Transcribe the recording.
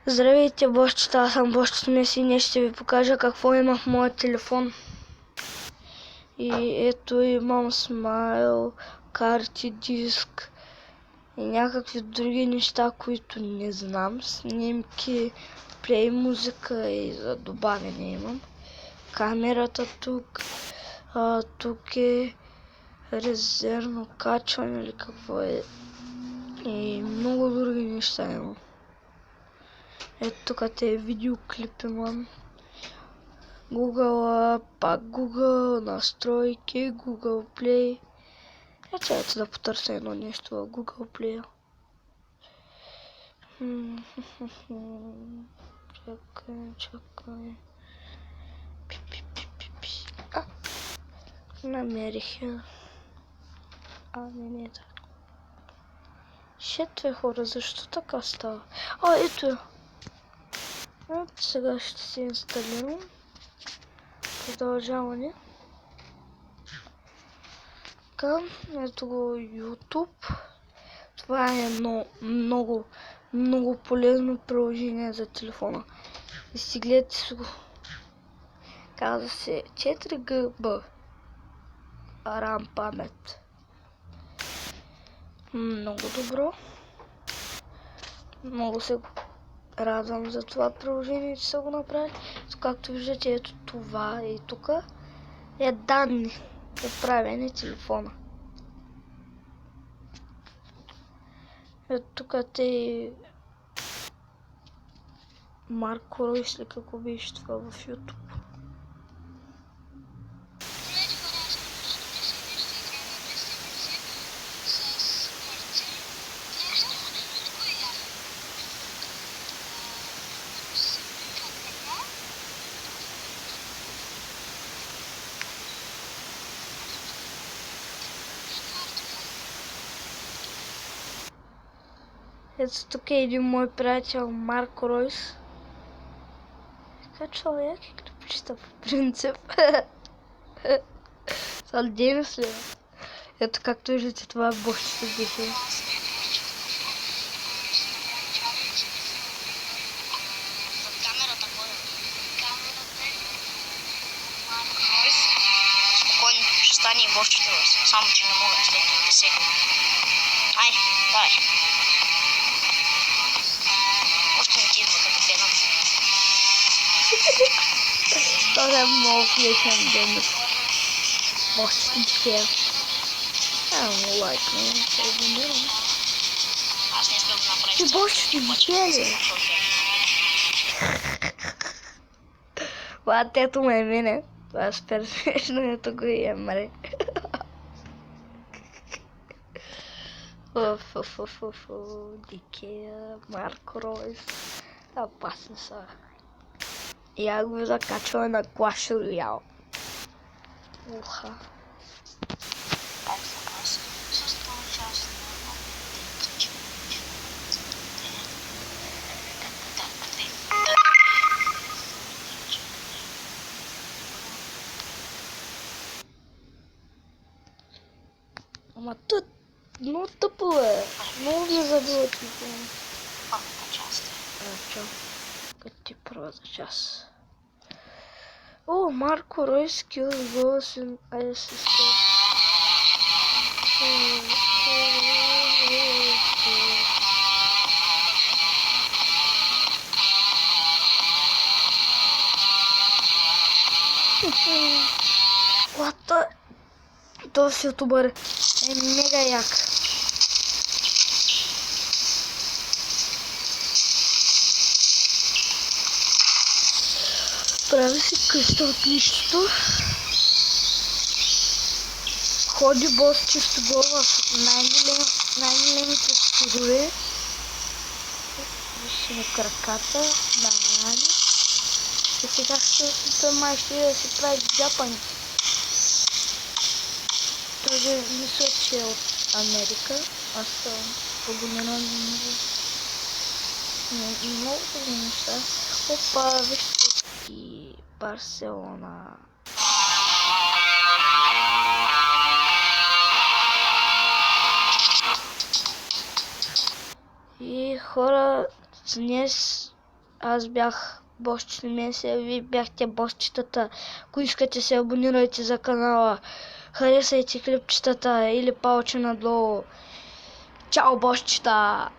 Здравейте, бощата, аз съм бощата Меси и днес ще ви покажа какво има в моят телефон. И ето имам смайл, карти, диск и някакви други неща, които не знам. Снимки, плей музика и за добавяне имам. Камерата тук, тук е резервно качване или какво е. И много други неща имам. Ето тук те видеоклип имам. Google, пак Google, настройки, Google Play. Ето да потърся едно нещо в Google Play. Чакай. Намерих я. Не е така. Шет, хора, защо така става? Ето я. Ето сега ще се инсталирам. Продължаване. Така, ето го YouTube. Това е едно много полезно приложение за телефона. И си гледате си го. Казва се 4GB RAM памет. Много добро. Много се радвам за това приложение, че са го направили. Както виждате, ето това и тук е данни за правене телефона. Ето тук те Марко Ройс ли какво беше това в YouTube. Ето тук е един мой приятел Марко Ройс. Така човек е клипчета по принцип. Са дейност ли? Ето както виждате, това е бощата беше. Спокойно, ще стане и бощата Ройс. Само че не мога след 30 секунди. Айде, давай. Още не ти идва като гледам. Това е много лесен ден. Бощите. Му лайкна, се абонирам. Аз не сме го направили. Ти бощите ли? Това тето ме мине. Това е супер смешно, ето го и емре. Дикия, Марко Ройс. Опасни са. И аз го закачвам на Clash Royale. Уха. Ама тут много тъпо е. Много ги забива телефона. Чао. Като ти първата част. О, Марко Ройс skills goes in assistant. What the? Този ютубър е мега як. Прави си къща от нищото. Ходи бос чисто в най-големите студове. Вижте на краката, на рани. И сега той май ще да си прави джапани. Този мисля, че е от Америка. Аз съм абониран много неща. Опа, вижте и Барселона. И хора, днес Аз бях Босчето Месия, вие бяхте босчетата. Ако искате, се абонирайте за канала, харесайте клипчетата или палче надолу. Чао, босчета!